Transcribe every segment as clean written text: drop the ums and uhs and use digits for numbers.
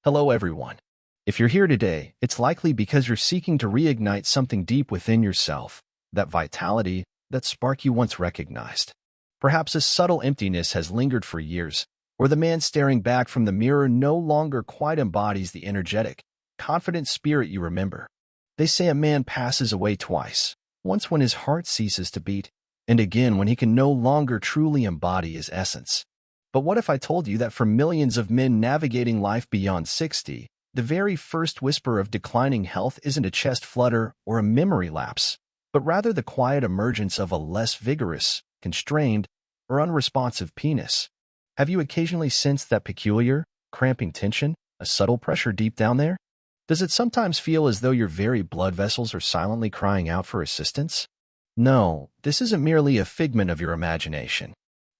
Hello everyone. If you're here today, it's likely because you're seeking to reignite something deep within yourself, that vitality, that spark you once recognized. Perhaps a subtle emptiness has lingered for years, or the man staring back from the mirror no longer quite embodies the energetic, confident spirit you remember. They say a man passes away twice, once when his heart ceases to beat, and again when he can no longer truly embody his essence. But what if I told you that for millions of men navigating life beyond 60, the very first whisper of declining health isn't a chest flutter or a memory lapse, but rather the quiet emergence of a less vigorous, constrained, or unresponsive penis? Have you occasionally sensed that peculiar, cramping tension, a subtle pressure deep down there? Does it sometimes feel as though your very blood vessels are silently crying out for assistance? No, this isn't merely a figment of your imagination.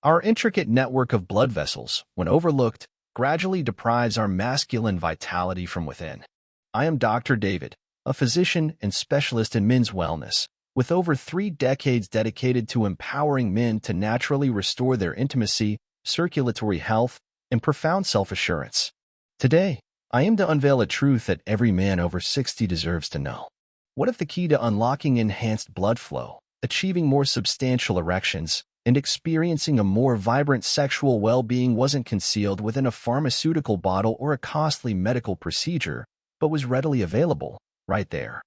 Our intricate network of blood vessels, when overlooked, gradually deprives our masculine vitality from within. I am Dr. David, a physician and specialist in men's wellness, with over 3 decades dedicated to empowering men to naturally restore their intimacy, circulatory health, and profound self-assurance. Today, I aim to unveil a truth that every man over 60 deserves to know. What if the key to unlocking enhanced blood flow, achieving more substantial erections, and experiencing a more vibrant sexual well-being wasn't concealed within a pharmaceutical bottle or a costly medical procedure, but was readily available, right there,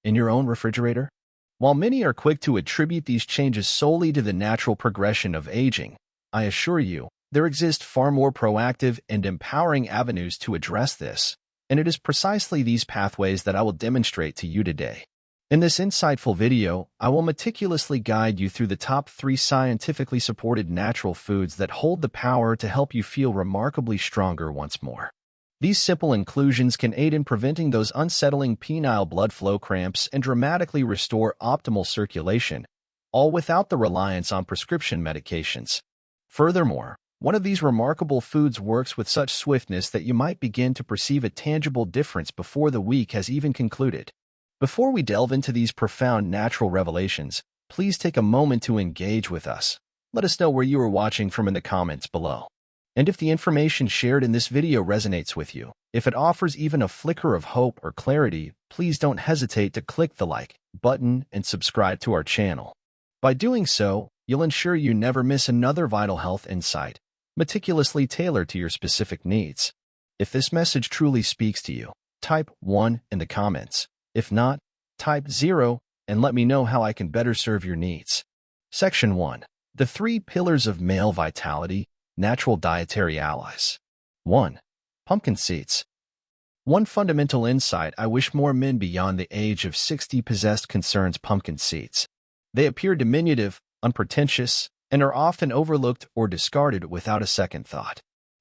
in your own refrigerator? While many are quick to attribute these changes solely to the natural progression of aging, I assure you, there exist far more proactive and empowering avenues to address this, and it is precisely these pathways that I will demonstrate to you today. In this insightful video, I will meticulously guide you through the top 3 scientifically supported natural foods that hold the power to help you feel remarkably stronger once more. These simple inclusions can aid in preventing those unsettling penile blood flow cramps and dramatically restore optimal circulation, all without the reliance on prescription medications. Furthermore, one of these remarkable foods works with such swiftness that you might begin to perceive a tangible difference before the week has even concluded. Before we delve into these profound natural revelations, please take a moment to engage with us. Let us know where you are watching from in the comments below. And if the information shared in this video resonates with you, if it offers even a flicker of hope or clarity, please don't hesitate to click the like button and subscribe to our channel. By doing so, you'll ensure you never miss another vital health insight, meticulously tailored to your specific needs. If this message truly speaks to you, type 1 in the comments. If not, type 0 and let me know how I can better serve your needs. Section 1. The 3 pillars of male vitality, natural dietary allies. 1. Pumpkin seeds. One fundamental insight I wish more men beyond the age of 60 possessed concerns pumpkin seeds. They appear diminutive, unpretentious, and are often overlooked or discarded without a second thought.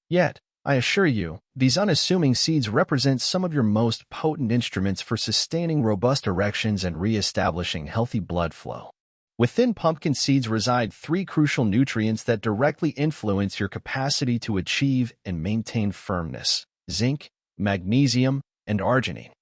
Yet, I assure you, these unassuming seeds represent some of your most potent instruments for sustaining robust erections and re-establishing healthy blood flow. Within pumpkin seeds reside 3 crucial nutrients that directly influence your capacity to achieve and maintain firmness: zinc, magnesium, and arginine.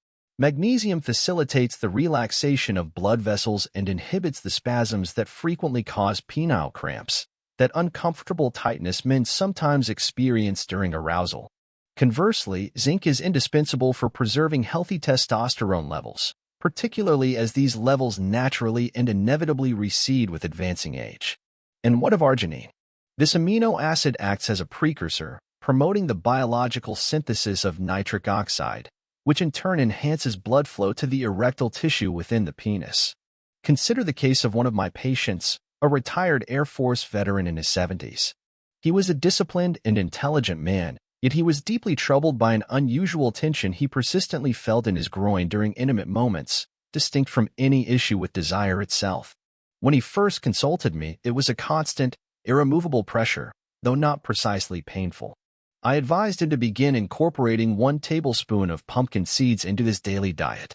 Magnesium facilitates the relaxation of blood vessels and inhibits the spasms that frequently cause penile cramps, that uncomfortable tightness men sometimes experience during arousal. Conversely, zinc is indispensable for preserving healthy testosterone levels, particularly as these levels naturally and inevitably recede with advancing age. And what of arginine? This amino acid acts as a precursor, promoting the biological synthesis of nitric oxide, which in turn enhances blood flow to the erectile tissue within the penis. Consider the case of one of my patients, a retired Air Force veteran in his 70s. He was a disciplined and intelligent man, yet he was deeply troubled by an unusual tension he persistently felt in his groin during intimate moments, distinct from any issue with desire itself. When he first consulted me, it was a constant, irremovable pressure, though not precisely painful. I advised him to begin incorporating 1 tablespoon of pumpkin seeds into his daily diet.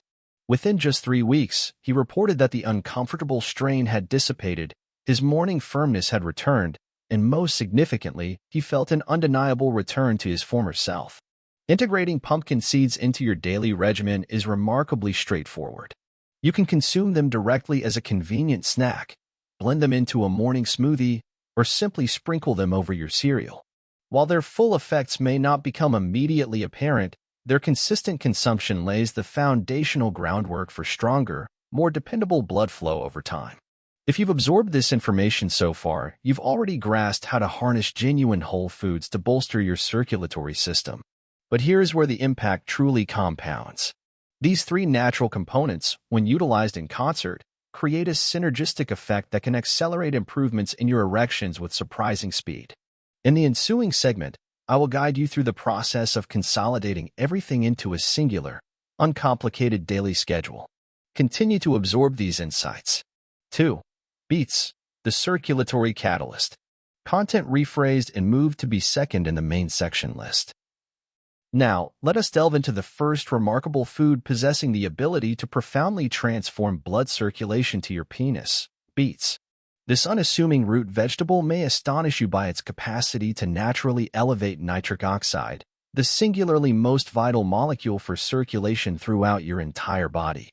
Within just 3 weeks, he reported that the uncomfortable strain had dissipated, his morning firmness had returned, and most significantly, he felt an undeniable return to his former self. Integrating pumpkin seeds into your daily regimen is remarkably straightforward. You can consume them directly as a convenient snack, blend them into a morning smoothie, or simply sprinkle them over your cereal. While their full effects may not become immediately apparent, Their consistent consumption lays the foundational groundwork for stronger, more dependable blood flow over time. If you've absorbed this information so far, you've already grasped how to harness genuine whole foods to bolster your circulatory system. But here's where the impact truly compounds. These three natural components, when utilized in concert, create a synergistic effect that can accelerate improvements in your erections with surprising speed. In the ensuing segment, I will guide you through the process of consolidating everything into a singular, uncomplicated daily schedule. Continue to absorb these insights. 2. Beets, the circulatory catalyst. Content rephrased and moved to be second in the main section list. Now, let us delve into the first remarkable food possessing the ability to profoundly transform blood circulation to your penis: beets. This unassuming root vegetable may astonish you by its capacity to naturally elevate nitric oxide, the singularly most vital molecule for circulation throughout your entire body.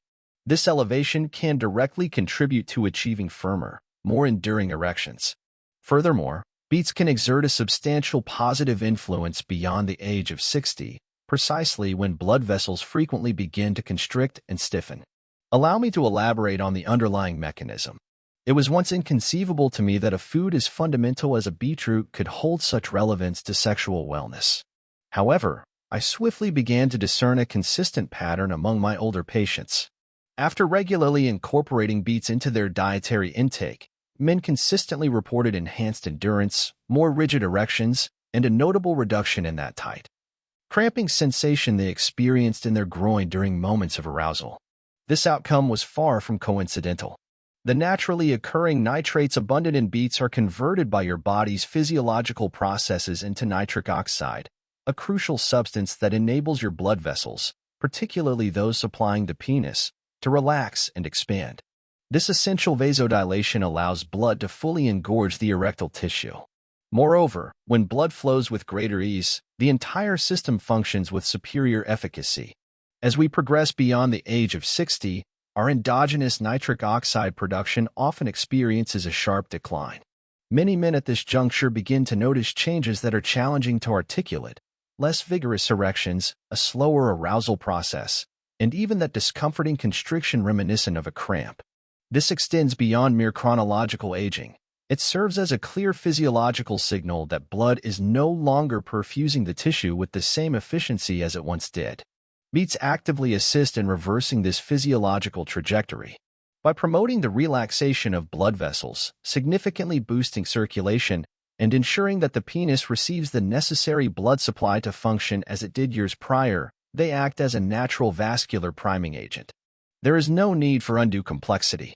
This elevation can directly contribute to achieving firmer, more enduring erections. Furthermore, beets can exert a substantial positive influence beyond the age of 60, precisely when blood vessels frequently begin to constrict and stiffen. Allow me to elaborate on the underlying mechanism. It was once inconceivable to me that a food as fundamental as a beetroot could hold such relevance to sexual wellness. However, I swiftly began to discern a consistent pattern among my older patients. After regularly incorporating beets into their dietary intake, men consistently reported enhanced endurance, more rigid erections, and a notable reduction in that tight, cramping sensation they experienced in their groin during moments of arousal. This outcome was far from coincidental. The naturally occurring nitrates abundant in beets are converted by your body's physiological processes into nitric oxide, a crucial substance that enables your blood vessels, particularly those supplying the penis, to relax and expand. This essential vasodilation allows blood to fully engorge the erectile tissue. Moreover, when blood flows with greater ease, the entire system functions with superior efficacy. As we progress beyond the age of 60, our endogenous nitric oxide production often experiences a sharp decline. Many men at this juncture begin to notice changes that are challenging to articulate: less vigorous erections, a slower arousal process, and even that discomforting constriction reminiscent of a cramp. This extends beyond mere chronological aging. It serves as a clear physiological signal that blood is no longer perfusing the tissue with the same efficiency as it once did. Beets actively assist in reversing this physiological trajectory. By promoting the relaxation of blood vessels, significantly boosting circulation, and ensuring that the penis receives the necessary blood supply to function as it did years prior, they act as a natural vascular priming agent. There is no need for undue complexity.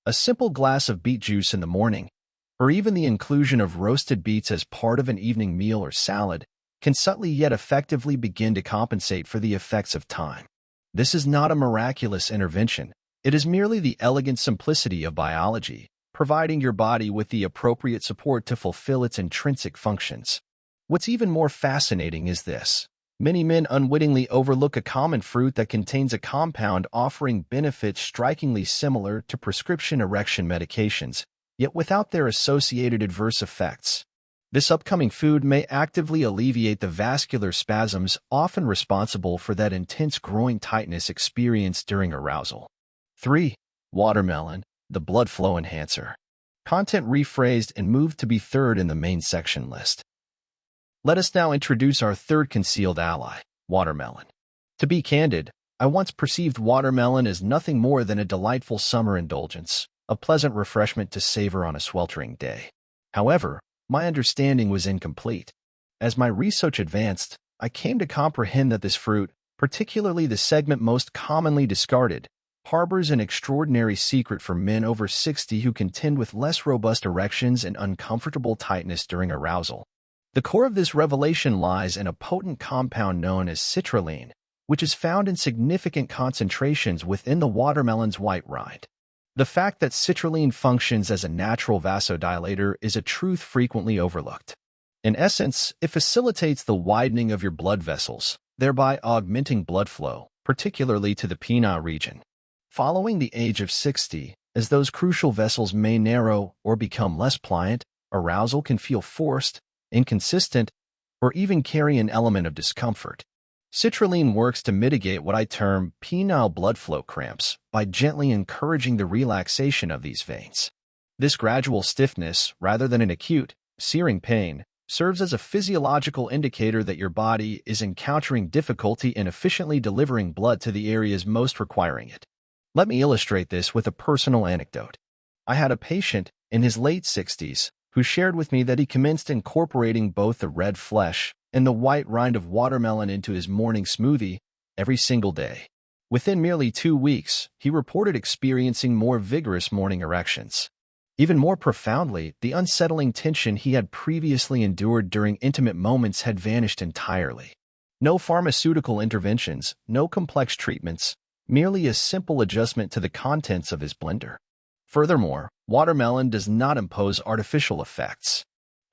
A simple glass of beet juice in the morning, or even the inclusion of roasted beets as part of an evening meal or salad, can subtly yet effectively begin to compensate for the effects of time. This is not a miraculous intervention. It is merely the elegant simplicity of biology, providing your body with the appropriate support to fulfill its intrinsic functions. What's even more fascinating is this. Many men unwittingly overlook a common fruit that contains a compound offering benefits strikingly similar to prescription erection medications, yet without their associated adverse effects. This upcoming food may actively alleviate the vascular spasms often responsible for that intense groin tightness experienced during arousal. 3. Watermelon, the blood flow enhancer. Content rephrased and moved to be third in the main section list. Let us now introduce our third concealed ally, watermelon. To be candid, I once perceived watermelon as nothing more than a delightful summer indulgence, a pleasant refreshment to savor on a sweltering day. However, my understanding was incomplete. As my research advanced, I came to comprehend that this fruit, particularly the segment most commonly discarded, harbors an extraordinary secret for men over 60 who contend with less robust erections and uncomfortable tightness during arousal. The core of this revelation lies in a potent compound known as citrulline, which is found in significant concentrations within the watermelon's white rind. The fact that citrulline functions as a natural vasodilator is a truth frequently overlooked. In essence, it facilitates the widening of your blood vessels, thereby augmenting blood flow, particularly to the penile region. Following the age of 60, as those crucial vessels may narrow or become less pliant, arousal can feel forced, inconsistent, or even carry an element of discomfort. Citrulline works to mitigate what I term penile blood flow cramps by gently encouraging the relaxation of these veins. This gradual stiffness, rather than an acute, searing pain, serves as a physiological indicator that your body is encountering difficulty in efficiently delivering blood to the areas most requiring it. Let me illustrate this with a personal anecdote. I had a patient in his late 60s who shared with me that he commenced incorporating both the red flesh and the white rind of watermelon into his morning smoothie every single day. Within merely 2 weeks, he reported experiencing more vigorous morning erections. Even more profoundly, the unsettling tension he had previously endured during intimate moments had vanished entirely. No pharmaceutical interventions, no complex treatments, merely a simple adjustment to the contents of his blender. Furthermore, watermelon does not impose artificial effects.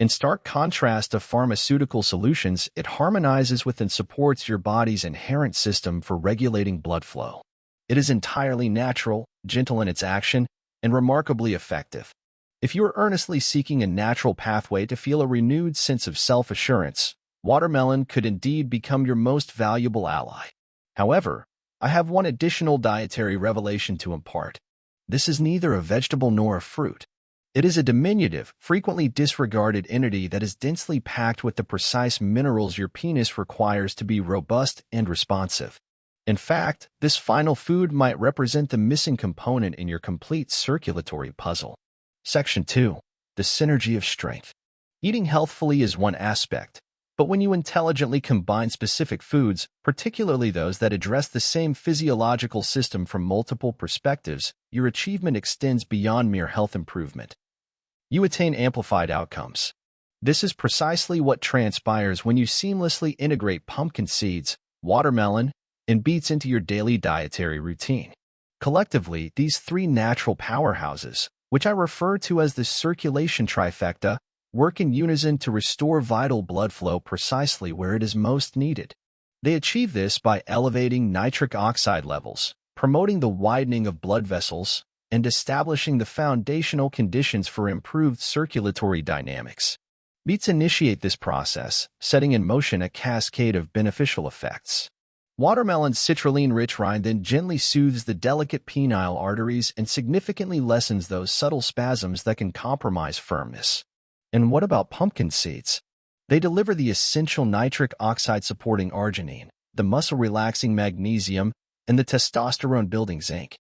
In stark contrast to pharmaceutical solutions, it harmonizes with and supports your body's inherent system for regulating blood flow. It is entirely natural, gentle in its action, and remarkably effective. If you are earnestly seeking a natural pathway to feel a renewed sense of self-assurance, watermelon could indeed become your most valuable ally. However, I have one additional dietary revelation to impart. This is neither a vegetable nor a fruit. It is a diminutive, frequently disregarded entity that is densely packed with the precise minerals your penis requires to be robust and responsive. In fact, this final food might represent the missing component in your complete circulatory puzzle. Section 2. The synergy of strength. Eating healthfully is one aspect, but when you intelligently combine specific foods, particularly those that address the same physiological system from multiple perspectives, your achievement extends beyond mere health improvement. You attain amplified outcomes. This is precisely what transpires when you seamlessly integrate pumpkin seeds, watermelon, and beets into your daily dietary routine. Collectively, these 3 natural powerhouses, which I refer to as the circulation trifecta, work in unison to restore vital blood flow precisely where it is most needed. They achieve this by elevating nitric oxide levels, promoting the widening of blood vessels, and establishing the foundational conditions for improved circulatory dynamics. Beets initiate this process, setting in motion a cascade of beneficial effects. Watermelon's citrulline-rich rind then gently soothes the delicate penile arteries and significantly lessens those subtle spasms that can compromise firmness. And what about pumpkin seeds? They deliver the essential nitric oxide-supporting arginine, the muscle-relaxing magnesium, and the testosterone-building zinc.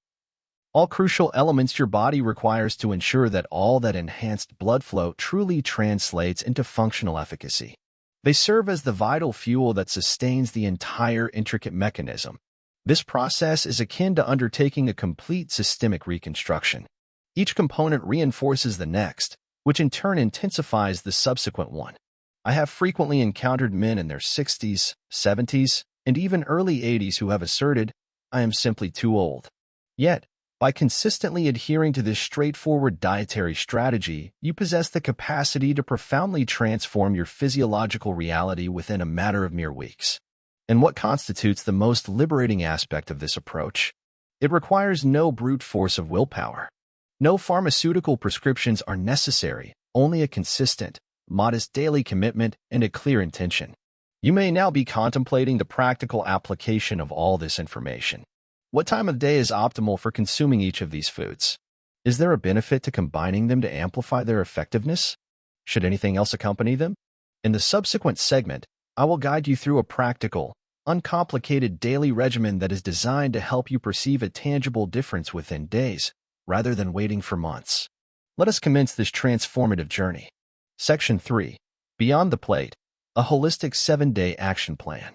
All crucial elements your body requires to ensure that all that enhanced blood flow truly translates into functional efficacy. They serve as the vital fuel that sustains the entire intricate mechanism. This process is akin to undertaking a complete systemic reconstruction. Each component reinforces the next, which in turn intensifies the subsequent one. I have frequently encountered men in their 60s, 70s, and even early 80s who have asserted, "I am simply too old." Yet, by consistently adhering to this straightforward dietary strategy, you possess the capacity to profoundly transform your physiological reality within a matter of mere weeks. And what constitutes the most liberating aspect of this approach? It requires no brute force of willpower. No pharmaceutical prescriptions are necessary, only a consistent, modest daily commitment and a clear intention. You may now be contemplating the practical application of all this information. What time of day is optimal for consuming each of these foods? Is there a benefit to combining them to amplify their effectiveness? Should anything else accompany them? In the subsequent segment, I will guide you through a practical, uncomplicated daily regimen that is designed to help you perceive a tangible difference within days, rather than waiting for months. Let us commence this transformative journey. Section 3. Beyond the Plate, a holistic 7-day action plan.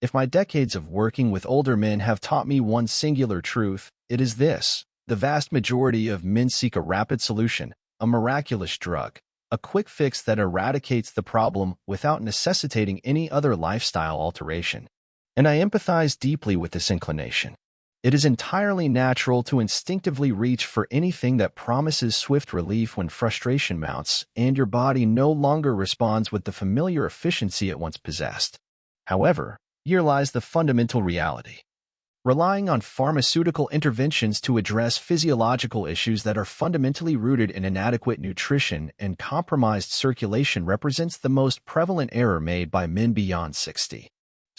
If my decades of working with older men have taught me one singular truth, it is this: the vast majority of men seek a rapid solution, a miraculous drug, a quick fix that eradicates the problem without necessitating any other lifestyle alteration. And I empathize deeply with this inclination. It is entirely natural to instinctively reach for anything that promises swift relief when frustration mounts and your body no longer responds with the familiar efficiency it once possessed. However, here lies the fundamental reality. Relying on pharmaceutical interventions to address physiological issues that are fundamentally rooted in inadequate nutrition and compromised circulation represents the most prevalent error made by men beyond 60.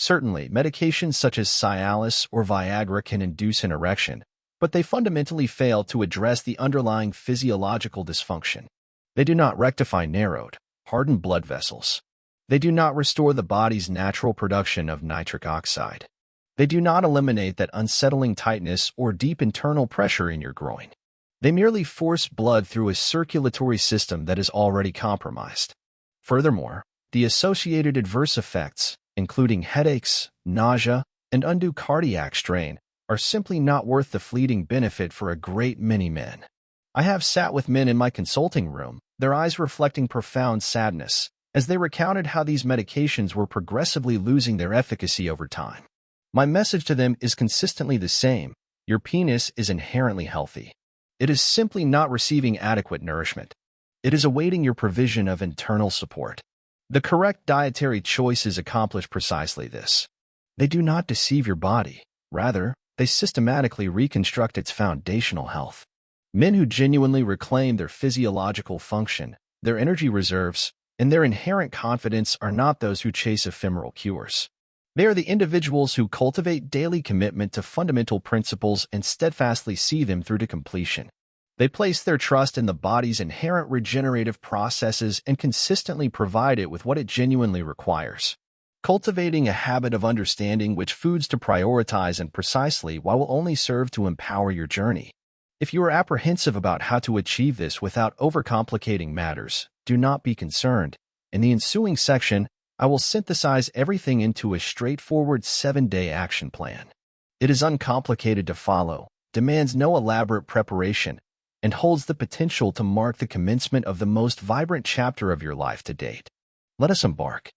Certainly, medications such as Cialis or Viagra can induce an erection, but they fundamentally fail to address the underlying physiological dysfunction. They do not rectify narrowed, hardened blood vessels. They do not restore the body's natural production of nitric oxide. They do not eliminate that unsettling tightness or deep internal pressure in your groin. They merely force blood through a circulatory system that is already compromised. Furthermore, the associated adverse effects, including headaches, nausea, and undue cardiac strain, are simply not worth the fleeting benefit for a great many men. I have sat with men in my consulting room, their eyes reflecting profound sadness, as they recounted how these medications were progressively losing their efficacy over time. My message to them is consistently the same: your penis is inherently healthy. It is simply not receiving adequate nourishment. It is awaiting your provision of internal support. The correct dietary choices accomplish precisely this. They do not deceive your body. Rather, they systematically reconstruct its foundational health. Men who genuinely reclaim their physiological function, their energy reserves, and their inherent confidence are not those who chase ephemeral cures. They are the individuals who cultivate daily commitment to fundamental principles and steadfastly see them through to completion. They place their trust in the body's inherent regenerative processes and consistently provide it with what it genuinely requires. Cultivating a habit of understanding which foods to prioritize and precisely why will only serve to empower your journey. If you are apprehensive about how to achieve this without overcomplicating matters, do not be concerned. In the ensuing section, I will synthesize everything into a straightforward 7-day action plan. It is uncomplicated to follow, demands no elaborate preparation, and holds the potential to mark the commencement of the most vibrant chapter of your life to date. Let us embark.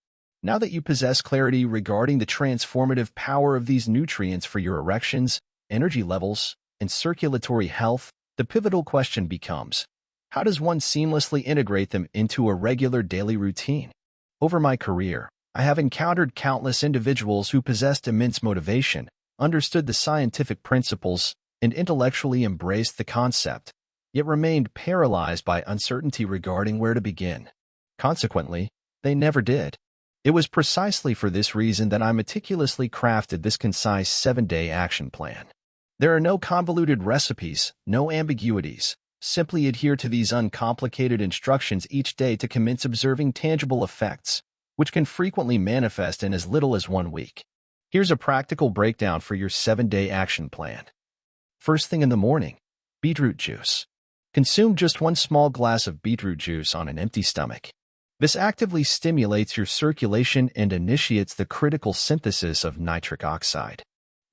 Now that you possess clarity regarding the transformative power of these nutrients for your erections, energy levels, and circulatory health, the pivotal question becomes, how does one seamlessly integrate them into a regular daily routine? Over my career, I have encountered countless individuals who possessed immense motivation, understood the scientific principles, and intellectually embraced the concept, yet remained paralyzed by uncertainty regarding where to begin. Consequently, they never did. It was precisely for this reason that I meticulously crafted this concise 7-day action plan. There are no convoluted recipes, no ambiguities. Simply adhere to these uncomplicated instructions each day to commence observing tangible effects, which can frequently manifest in as little as 1 week. Here's a practical breakdown for your 7-day action plan. First thing in the morning, beetroot juice. Consume just 1 small glass of beetroot juice on an empty stomach. This actively stimulates your circulation and initiates the critical synthesis of nitric oxide.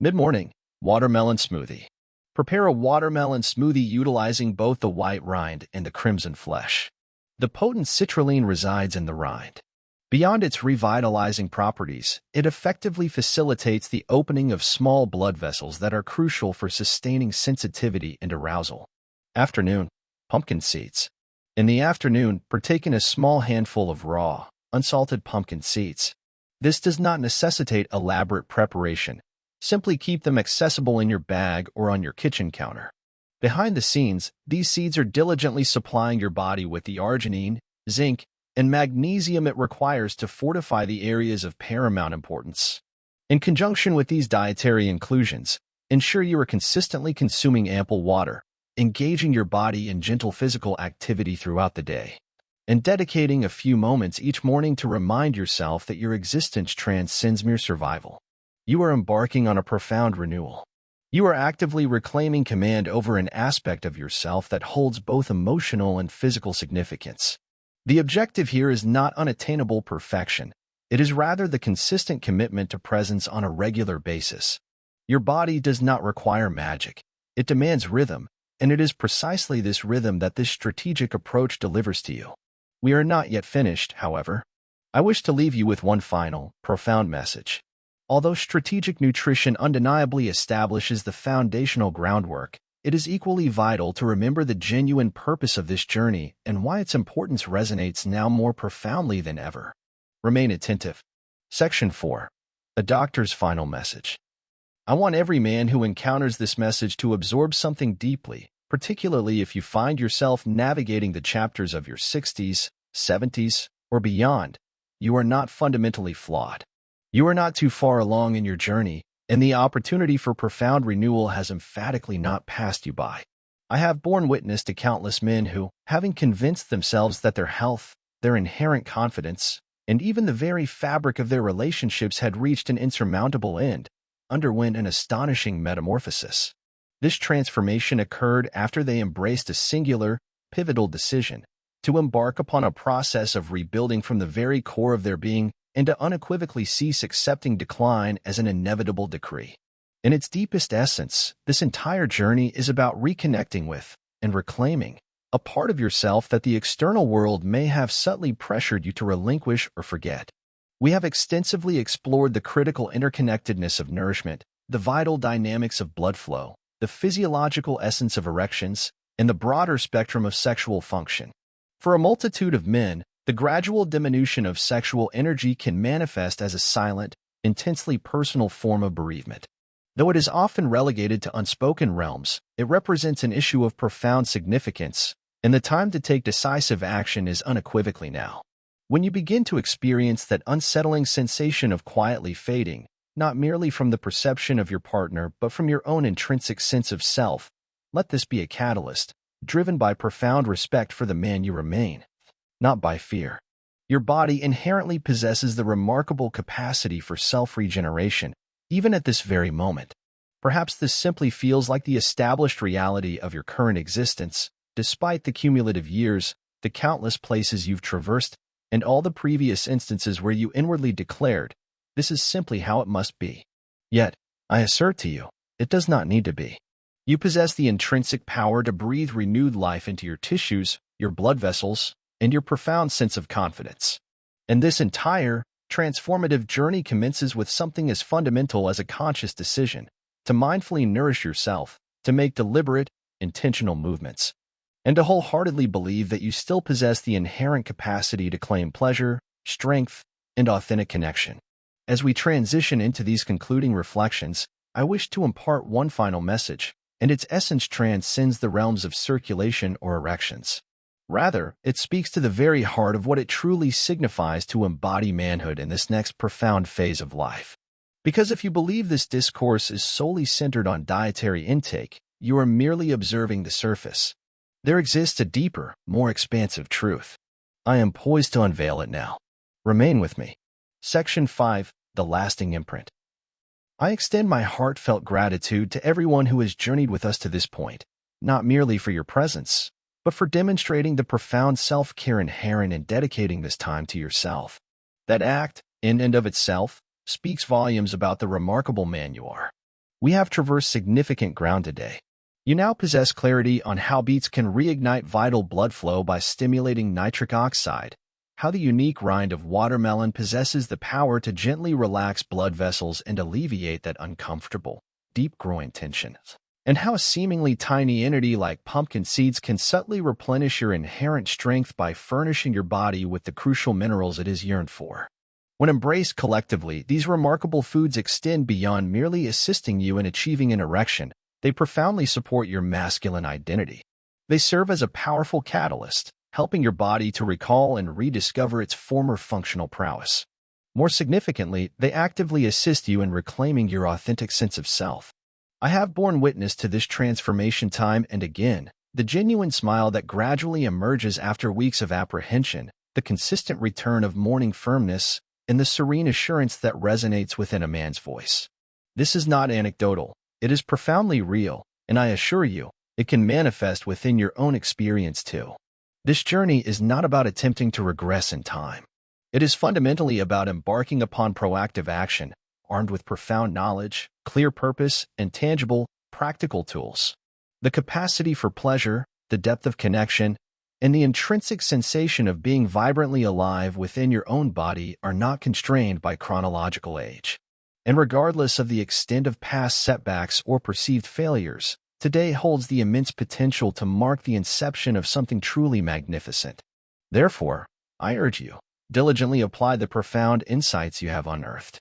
Mid-morning, watermelon smoothie. Prepare a watermelon smoothie utilizing both the white rind and the crimson flesh. The potent citrulline resides in the rind. Beyond its revitalizing properties, it effectively facilitates the opening of small blood vessels that are crucial for sustaining sensitivity and arousal. Afternoon, pumpkin seeds. In the afternoon, partake in a small handful of raw, unsalted pumpkin seeds. This does not necessitate elaborate preparation. Simply keep them accessible in your bag or on your kitchen counter. Behind the scenes, these seeds are diligently supplying your body with the arginine, zinc, and magnesium it requires to fortify the areas of paramount importance. In conjunction with these dietary inclusions, ensure you are consistently consuming ample water, engaging your body in gentle physical activity throughout the day, and dedicating a few moments each morning to remind yourself that your existence transcends mere survival. You are embarking on a profound renewal. You are actively reclaiming command over an aspect of yourself that holds both emotional and physical significance. The objective here is not unattainable perfection. It is rather the consistent commitment to presence on a regular basis. Your body does not require magic. It demands rhythm, and it is precisely this rhythm that this strategic approach delivers to you. We are not yet finished, however. I wish to leave you with one final, profound message. Although strategic nutrition undeniably establishes the foundational groundwork, it is equally vital to remember the genuine purpose of this journey and why its importance resonates now more profoundly than ever. Remain attentive. Section 4. A doctor's final message. I want every man who encounters this message to absorb something deeply, particularly if you find yourself navigating the chapters of your 60s, 70s, or beyond. You are not fundamentally flawed. You are not too far along in your journey, and the opportunity for profound renewal has emphatically not passed you by. I have borne witness to countless men who, having convinced themselves that their health, their inherent confidence, and even the very fabric of their relationships had reached an insurmountable end, underwent an astonishing metamorphosis. This transformation occurred after they embraced a singular, pivotal decision to embark upon a process of rebuilding from the very core of their being and to unequivocally cease accepting decline as an inevitable decree. In its deepest essence, this entire journey is about reconnecting with and reclaiming a part of yourself that the external world may have subtly pressured you to relinquish or forget. We have extensively explored the critical interconnectedness of nourishment, the vital dynamics of blood flow, the physiological essence of erections, and the broader spectrum of sexual function. For a multitude of men, the gradual diminution of sexual energy can manifest as a silent, intensely personal form of bereavement. Though it is often relegated to unspoken realms, it represents an issue of profound significance, and the time to take decisive action is unequivocally now. When you begin to experience that unsettling sensation of quietly fading, not merely from the perception of your partner but from your own intrinsic sense of self, let this be a catalyst, driven by profound respect for the man you remain, not by fear. Your body inherently possesses the remarkable capacity for self-regeneration, even at this very moment. Perhaps this simply feels like the established reality of your current existence, despite the cumulative years, the countless places you've traversed, and all the previous instances where you inwardly declared, "This is simply how it must be." Yet, I assert to you, it does not need to be. You possess the intrinsic power to breathe renewed life into your tissues, your blood vessels, and your profound sense of confidence. And this entire, transformative journey commences with something as fundamental as a conscious decision to mindfully nourish yourself, to make deliberate, intentional movements, and to wholeheartedly believe that you still possess the inherent capacity to claim pleasure, strength, and authentic connection. As we transition into these concluding reflections, I wish to impart one final message, and its essence transcends the realms of circulation or erections. Rather, it speaks to the very heart of what it truly signifies to embody manhood in this next profound phase of life. Because if you believe this discourse is solely centered on dietary intake, you are merely observing the surface. There exists a deeper, more expansive truth. I am poised to unveil it now. Remain with me. Section 5. The Lasting Imprint. I extend my heartfelt gratitude to everyone who has journeyed with us to this point, not merely for your presence, but for demonstrating the profound self-care inherent in dedicating this time to yourself. That act, in and of itself, speaks volumes about the remarkable man you are. We have traversed significant ground today. You now possess clarity on how beets can reignite vital blood flow by stimulating nitric oxide, how the unique rind of watermelon possesses the power to gently relax blood vessels and alleviate that uncomfortable, deep-growing tension, and how a seemingly tiny entity like pumpkin seeds can subtly replenish your inherent strength by furnishing your body with the crucial minerals it has yearned for. When embraced collectively, these remarkable foods extend beyond merely assisting you in achieving an erection. They profoundly support your masculine identity. They serve as a powerful catalyst, helping your body to recall and rediscover its former functional prowess. More significantly, they actively assist you in reclaiming your authentic sense of self. I have borne witness to this transformation time and again, the genuine smile that gradually emerges after weeks of apprehension, the consistent return of morning firmness, and the serene assurance that resonates within a man's voice. This is not anecdotal. It is profoundly real, and I assure you, it can manifest within your own experience too. This journey is not about attempting to regress in time. It is fundamentally about embarking upon proactive action, armed with profound knowledge, clear purpose, and tangible, practical tools. The capacity for pleasure, the depth of connection, and the intrinsic sensation of being vibrantly alive within your own body are not constrained by chronological age. And regardless of the extent of past setbacks or perceived failures, today holds the immense potential to mark the inception of something truly magnificent. Therefore, I urge you, diligently apply the profound insights you have unearthed.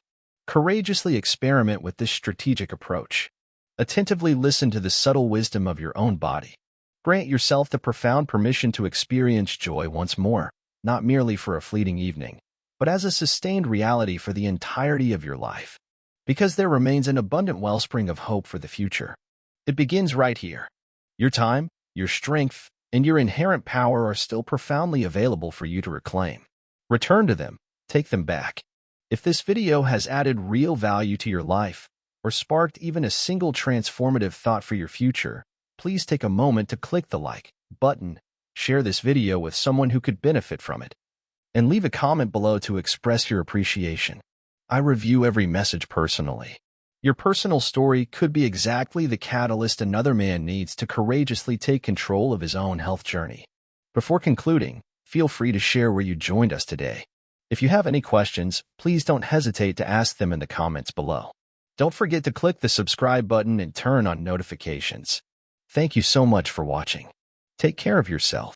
Courageously experiment with this strategic approach. Attentively listen to the subtle wisdom of your own body. Grant yourself the profound permission to experience joy once more, not merely for a fleeting evening, but as a sustained reality for the entirety of your life, because there remains an abundant wellspring of hope for the future. It begins right here. Your time, your strength, and your inherent power are still profoundly available for you to reclaim. Return to them. Take them back. If this video has added real value to your life, or sparked even a single transformative thought for your future, please take a moment to click the like button, share this video with someone who could benefit from it, and leave a comment below to express your appreciation. I review every message personally. Your personal story could be exactly the catalyst another man needs to courageously take control of his own health journey. Before concluding, feel free to share where you joined us today. If you have any questions, please don't hesitate to ask them in the comments below. Don't forget to click the subscribe button and turn on notifications. Thank you so much for watching. Take care of yourself.